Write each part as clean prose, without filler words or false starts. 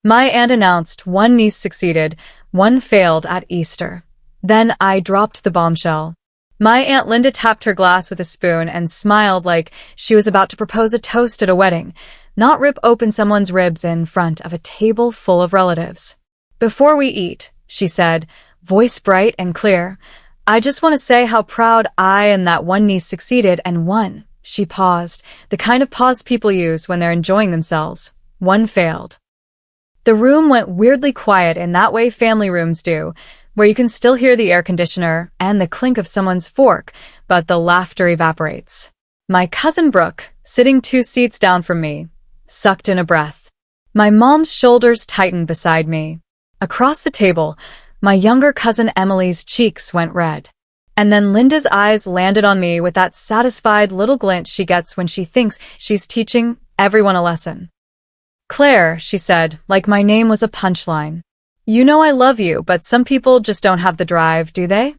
My aunt announced one niece succeeded, one failed at Easter. Then I dropped the bombshell. My Aunt Linda tapped her glass with a spoon and smiled like she was about to propose a toast at a wedding, not rip open someone's ribs in front of a table full of relatives. "Before we eat," she said, voice bright and clear, "I just want to say how proud I and that one niece succeeded and one." She paused, the kind of pause people use when they're enjoying themselves. One failed. The room went weirdly quiet in that way family rooms do, where you can still hear the air conditioner and the clink of someone's fork, but the laughter evaporates. My cousin Brooke, sitting 2 seats down from me, sucked in a breath. My mom's shoulders tightened beside me. Across the table, my younger cousin Emily's cheeks went red. And then Linda's eyes landed on me with that satisfied little glint she gets when she thinks she's teaching everyone a lesson. "Claire," she said, like my name was a punchline. "You know I love you, but some people just don't have the drive, do they?"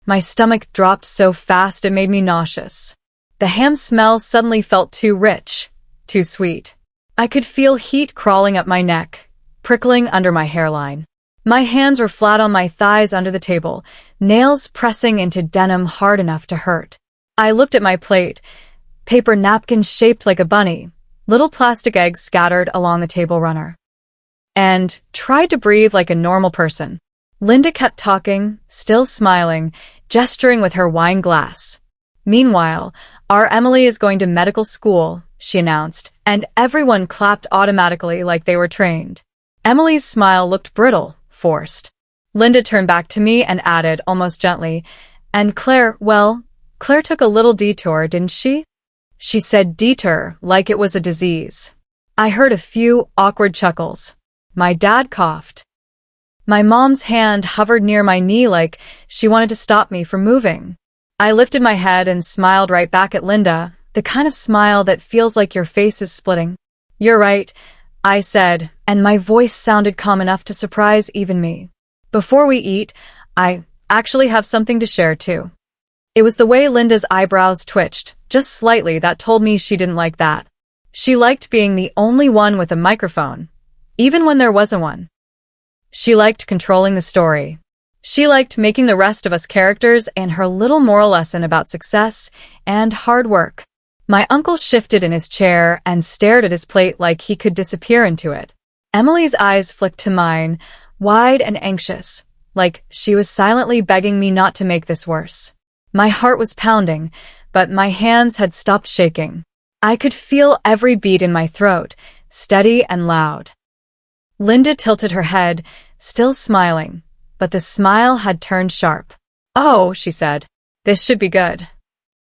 My stomach dropped so fast it made me nauseous. The ham smell suddenly felt too rich, too sweet. I could feel heat crawling up my neck, prickling under my hairline. My hands were flat on my thighs under the table, nails pressing into denim hard enough to hurt. I looked at my plate, paper napkins shaped like a bunny, little plastic eggs scattered along the table runner, and tried to breathe like a normal person. Linda kept talking, still smiling, gesturing with her wine glass. "Meanwhile, our Emily is going to medical school," she announced, and everyone clapped automatically like they were trained. Emily's smile looked brittle, forced. Linda turned back to me and added, almost gently, "And Claire, well, Claire took a little detour, didn't she?" She said detour like it was a disease. I heard a few awkward chuckles. My dad coughed. My mom's hand hovered near my knee like she wanted to stop me from moving. I lifted my head and smiled right back at Linda, the kind of smile that feels like your face is splitting. "You're right," I said, and my voice sounded calm enough to surprise even me. "Before we eat, I actually have something to share too." It was the way Linda's eyebrows twitched, just slightly, that told me she didn't like that. She liked being the only one with a microphone, even when there wasn't one. She liked controlling the story. She liked making the rest of us characters and her little moral lesson about success and hard work. My uncle shifted in his chair and stared at his plate like he could disappear into it. Emily's eyes flicked to mine, wide and anxious, like she was silently begging me not to make this worse. My heart was pounding, but my hands had stopped shaking. I could feel every beat in my throat, steady and loud. Linda tilted her head, still smiling, but the smile had turned sharp. "Oh," she said, "this should be good."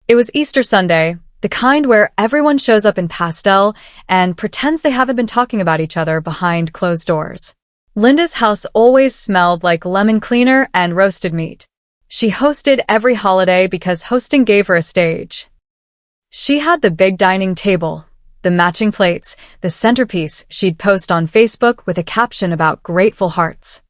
It was Easter Sunday, the kind where everyone shows up in pastel and pretends they haven't been talking about each other behind closed doors. Linda's house always smelled like lemon cleaner and roasted meat. She hosted every holiday because hosting gave her a stage. She had the big dining table, the matching plates, the centerpiece she'd post on Facebook with a caption about grateful hearts.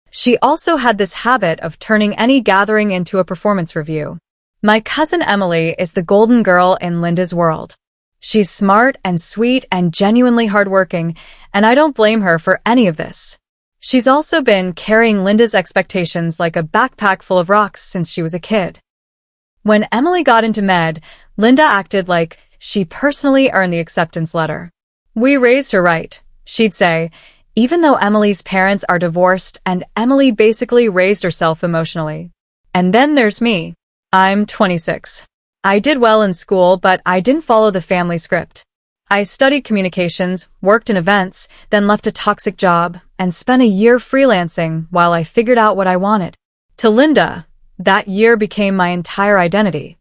She also had this habit of turning any gathering into a performance review. My cousin Emily is the golden girl in Linda's world. She's smart and sweet and genuinely hardworking, and I don't blame her for any of this. She's also been carrying Linda's expectations like a backpack full of rocks since she was a kid. When Emily got into med, Linda acted like she personally earned the acceptance letter. "We raised her right," she'd say, even though Emily's parents are divorced and Emily basically raised herself emotionally. And then there's me. I'm 26. I did well in school, but I didn't follow the family script. I studied communications, worked in events, then left a toxic job, and spent a year freelancing while I figured out what I wanted. To Linda, that year became my entire identity.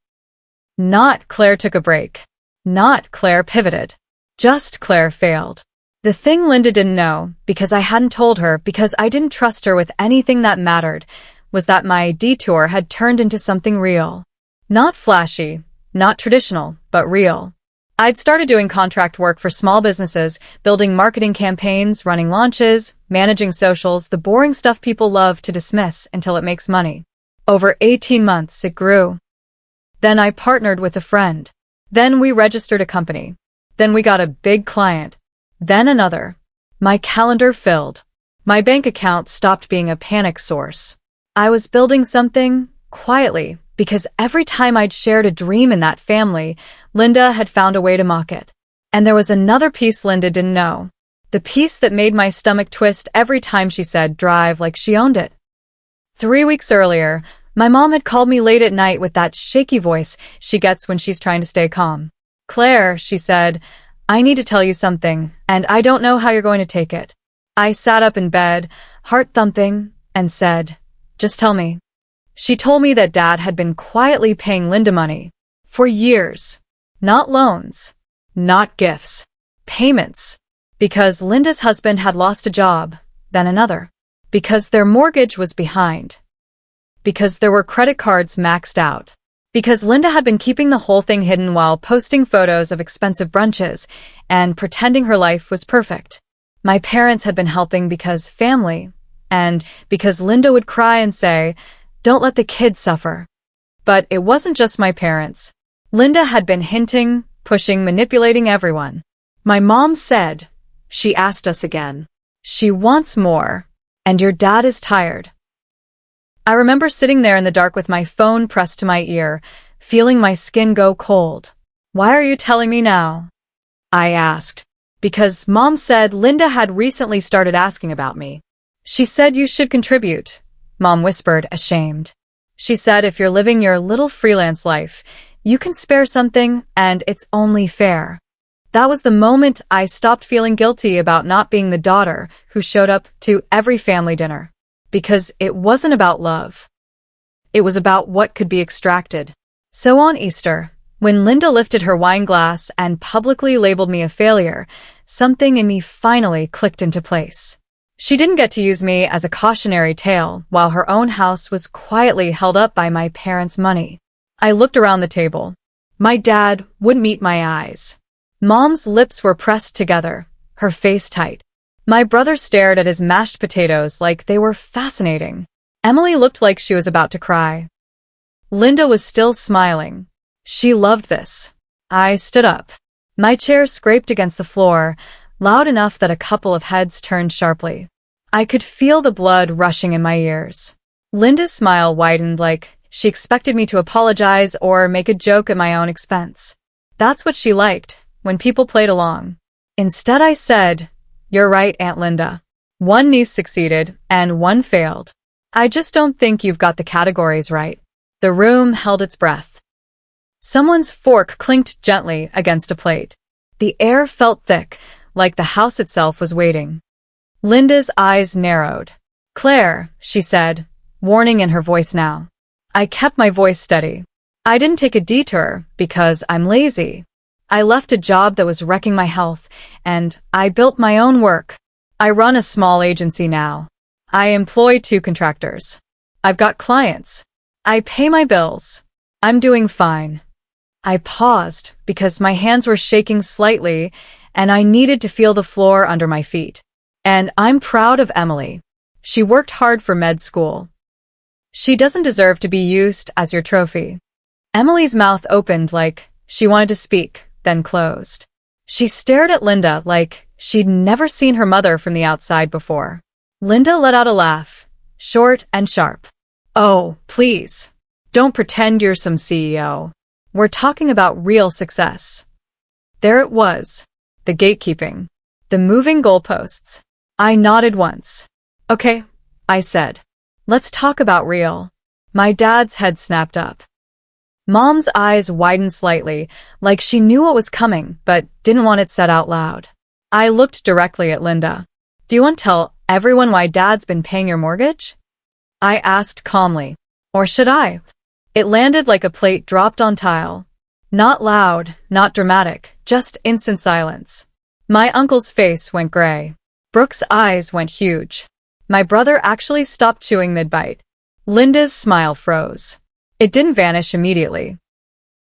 Not Claire took a break. Not Claire pivoted. Just Claire failed. The thing Linda didn't know, because I hadn't told her, because I didn't trust her with anything that mattered, was that my detour had turned into something real. Not flashy, not traditional, but real. I'd started doing contract work for small businesses, building marketing campaigns, running launches, managing socials, the boring stuff people love to dismiss until it makes money. Over 18 months, it grew. Then I partnered with a friend. Then we registered a company. Then we got a big client. Then another. My calendar filled. My bank account stopped being a panic source. I was building something, quietly, because every time I'd shared a dream in that family, Linda had found a way to mock it. And there was another piece Linda didn't know. The piece that made my stomach twist every time she said drive like she owned it. 3 weeks earlier, my mom had called me late at night with that shaky voice she gets when she's trying to stay calm. "Claire," she said, "I need to tell you something, and I don't know how you're going to take it." I sat up in bed, heart thumping, and said, "Just tell me." She told me that Dad had been quietly paying Linda money. For years. Not loans. Not gifts. Payments. Because Linda's husband had lost a job, then another. Because their mortgage was behind. Because there were credit cards maxed out. Because Linda had been keeping the whole thing hidden while posting photos of expensive brunches and pretending her life was perfect. My parents had been helping because family, and because Linda would cry and say, "Don't let the kids suffer." But it wasn't just my parents. Linda had been hinting, pushing, manipulating everyone. My mom said, "She asked us again. She wants more, and your dad is tired." I remember sitting there in the dark with my phone pressed to my ear, feeling my skin go cold. "Why are you telling me now?" I asked. "Because Mom said Linda had recently started asking about me." "She said you should contribute," Mom whispered, ashamed. "She said if you're living your little freelance life, you can spare something, and it's only fair." That was the moment I stopped feeling guilty about not being the daughter who showed up to every family dinner. Because it wasn't about love. It was about what could be extracted. So on Easter, when Linda lifted her wine glass and publicly labeled me a failure, something in me finally clicked into place. She didn't get to use me as a cautionary tale while her own house was quietly held up by my parents' money. I looked around the table. My dad wouldn't meet my eyes. Mom's lips were pressed together, her face tight. My brother stared at his mashed potatoes like they were fascinating. Emily looked like she was about to cry. Linda was still smiling. She loved this. I stood up. My chair scraped against the floor, loud enough that a couple of heads turned sharply. I could feel the blood rushing in my ears. Linda's smile widened like she expected me to apologize or make a joke at my own expense. That's what she liked, when people played along. Instead I said, "You're right, Aunt Linda. One niece succeeded, and one failed. I just don't think you've got the categories right." The room held its breath. Someone's fork clinked gently against a plate. The air felt thick, like the house itself was waiting. Linda's eyes narrowed. "Claire," she said, warning in her voice now. I kept my voice steady. "I didn't take a detour because I'm lazy. I left a job that was wrecking my health, and I built my own work. I run a small agency now. I employ 2 contractors. I've got clients. I pay my bills. I'm doing fine." I paused because my hands were shaking slightly, and I needed to feel the floor under my feet. And I'm proud of Emily. She worked hard for med school. She doesn't deserve to be used as your trophy. Emily's mouth opened like she wanted to speak, then closed. She stared at Linda like she'd never seen her mother from the outside before. Linda let out a laugh, short and sharp. "Oh, please. Don't pretend you're some CEO. We're talking about real success." There it was. The gatekeeping. The moving goalposts. I nodded once. "Okay," I said. "Let's talk about real." My dad's head snapped up. Mom's eyes widened slightly, like she knew what was coming, but didn't want it said out loud. I looked directly at Linda. "Do you want to tell everyone why Dad's been paying your mortgage?" I asked calmly. "Or should I?" It landed like a plate dropped on tile. Not loud, not dramatic, just instant silence. My uncle's face went gray. Brooke's eyes went huge. My brother actually stopped chewing mid-bite. Linda's smile froze. It didn't vanish immediately.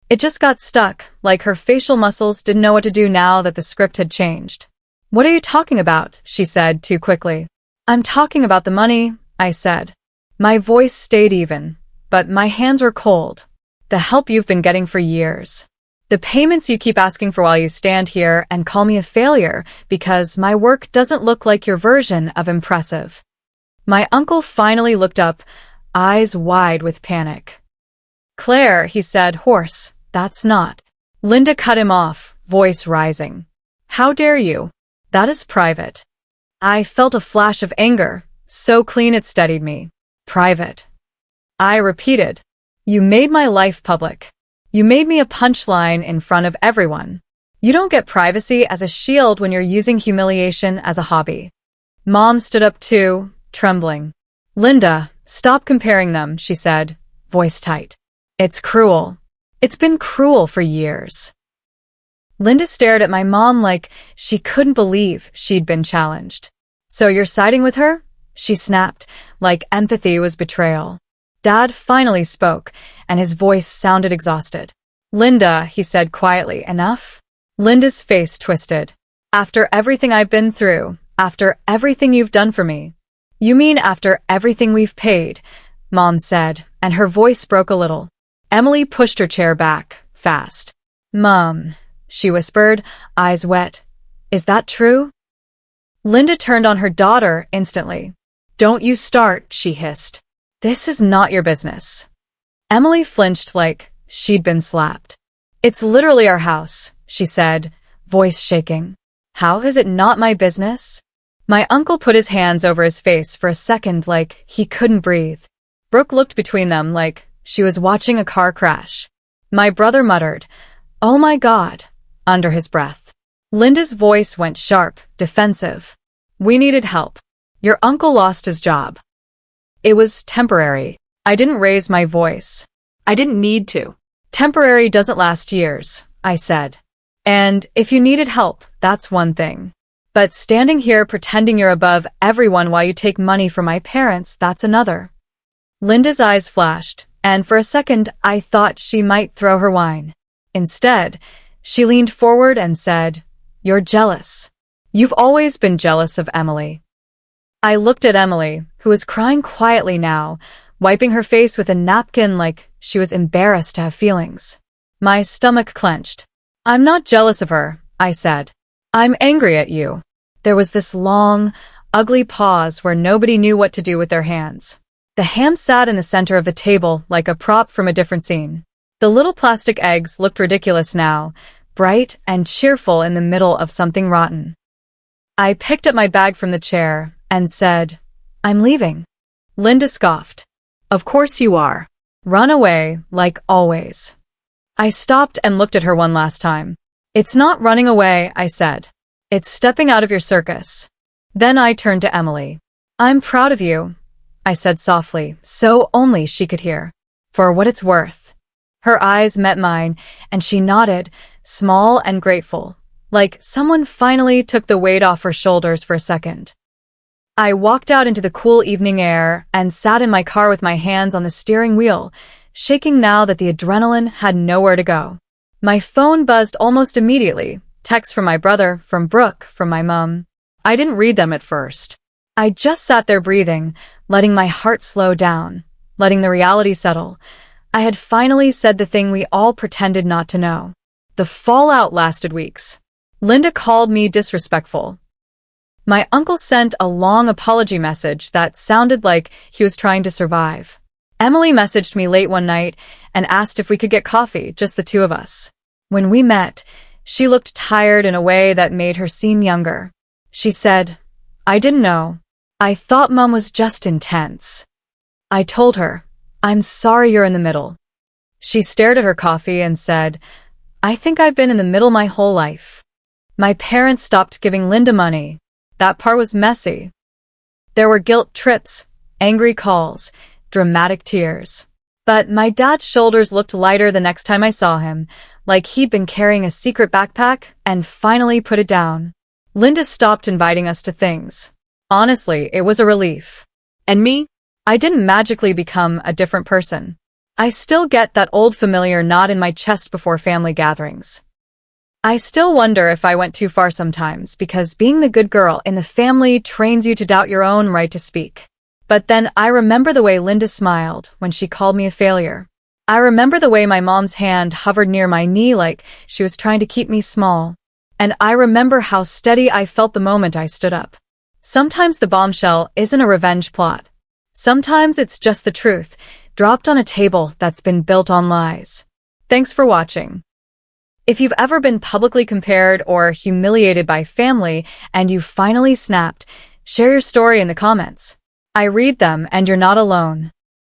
It just got stuck, like her facial muscles didn't know what to do now that the script had changed. "What are you talking about?" she said too quickly. "I'm talking about the money," I said. My voice stayed even, but my hands were cold. "The help you've been getting for years. The payments you keep asking for while you stand here and call me a failure because my work doesn't look like your version of impressive. My uncle finally looked up, eyes wide with panic. Claire, he said, hoarse, that's not. Linda cut him off, voice rising. How dare you? That is private. I felt a flash of anger, so clean it steadied me. Private. I repeated. You made my life public. You made me a punchline in front of everyone. You don't get privacy as a shield when you're using humiliation as a hobby. Mom stood up too, trembling. Linda, stop comparing them, she said, voice tight. It's cruel. It's been cruel for years. Linda stared at my mom like she couldn't believe she'd been challenged. So you're siding with her? She snapped, like empathy was betrayal. Dad finally spoke, and his voice sounded exhausted. Linda, he said quietly, enough? Linda's face twisted. After everything I've been through, after everything you've done for me. You mean after everything we've paid, Mom said, and her voice broke a little. Emily pushed her chair back, fast. Mom, she whispered, eyes wet. Is that true? Linda turned on her daughter instantly. Don't you start, she hissed. This is not your business. Emily flinched like she'd been slapped. It's literally our house, she said, voice shaking. How is it not my business? My uncle put his hands over his face for a second like he couldn't breathe. Brooke looked between them like she was watching a car crash. My brother muttered, "Oh my God," under his breath. Linda's voice went sharp, defensive. We needed help. Your uncle lost his job. It was temporary. I didn't raise my voice. I didn't need to. Temporary doesn't last years, I said. And if you needed help, that's one thing. But standing here pretending you're above everyone while you take money from my parents, that's another. Linda's eyes flashed, and for a second I thought she might throw her wine. Instead, she leaned forward and said, You're jealous. You've always been jealous of Emily. I looked at Emily, who was crying quietly now, wiping her face with a napkin like she was embarrassed to have feelings. My stomach clenched. I'm not jealous of her, I said. I'm angry at you. There was this long, ugly pause where nobody knew what to do with their hands. The ham sat in the center of the table like a prop from a different scene. The little plastic eggs looked ridiculous now, bright and cheerful in the middle of something rotten. I picked up my bag from the chair and said, I'm leaving. Linda scoffed. Of course you are. Run away, like always. I stopped and looked at her one last time. It's not running away, I said. It's stepping out of your circus. Then I turned to Emily. I'm proud of you, I said softly, so only she could hear. For what it's worth. Her eyes met mine, and she nodded, small and grateful, like someone finally took the weight off her shoulders for a second. I walked out into the cool evening air and sat in my car with my hands on the steering wheel, shaking now that the adrenaline had nowhere to go. My phone buzzed almost immediately, texts from my brother, from Brooke, from my mom. I didn't read them at first. I just sat there breathing, letting my heart slow down, letting the reality settle. I had finally said the thing we all pretended not to know. The fallout lasted weeks. Linda called me disrespectful. My uncle sent a long apology message that sounded like he was trying to survive. Emily messaged me late one night and asked if we could get coffee, just the two of us. When we met, she looked tired in a way that made her seem younger. She said, I didn't know. I thought Mom was just intense. I told her, I'm sorry you're in the middle. She stared at her coffee and said, I think I've been in the middle my whole life. My parents stopped giving Linda money. That part was messy. There were guilt trips, angry calls, dramatic tears. But my dad's shoulders looked lighter the next time I saw him, like he'd been carrying a secret backpack and finally put it down. Linda stopped inviting us to things. Honestly, it was a relief. And me? I didn't magically become a different person. I still get that old familiar knot in my chest before family gatherings. I still wonder if I went too far sometimes because being the good girl in the family trains you to doubt your own right to speak. But then I remember the way Linda smiled when she called me a failure. I remember the way my mom's hand hovered near my knee like she was trying to keep me small. And I remember how steady I felt the moment I stood up. Sometimes the bombshell isn't a revenge plot. Sometimes it's just the truth, dropped on a table that's been built on lies. Thanks for watching. If you've ever been publicly compared or humiliated by family and you finally snapped, share your story in the comments. I read them and you're not alone.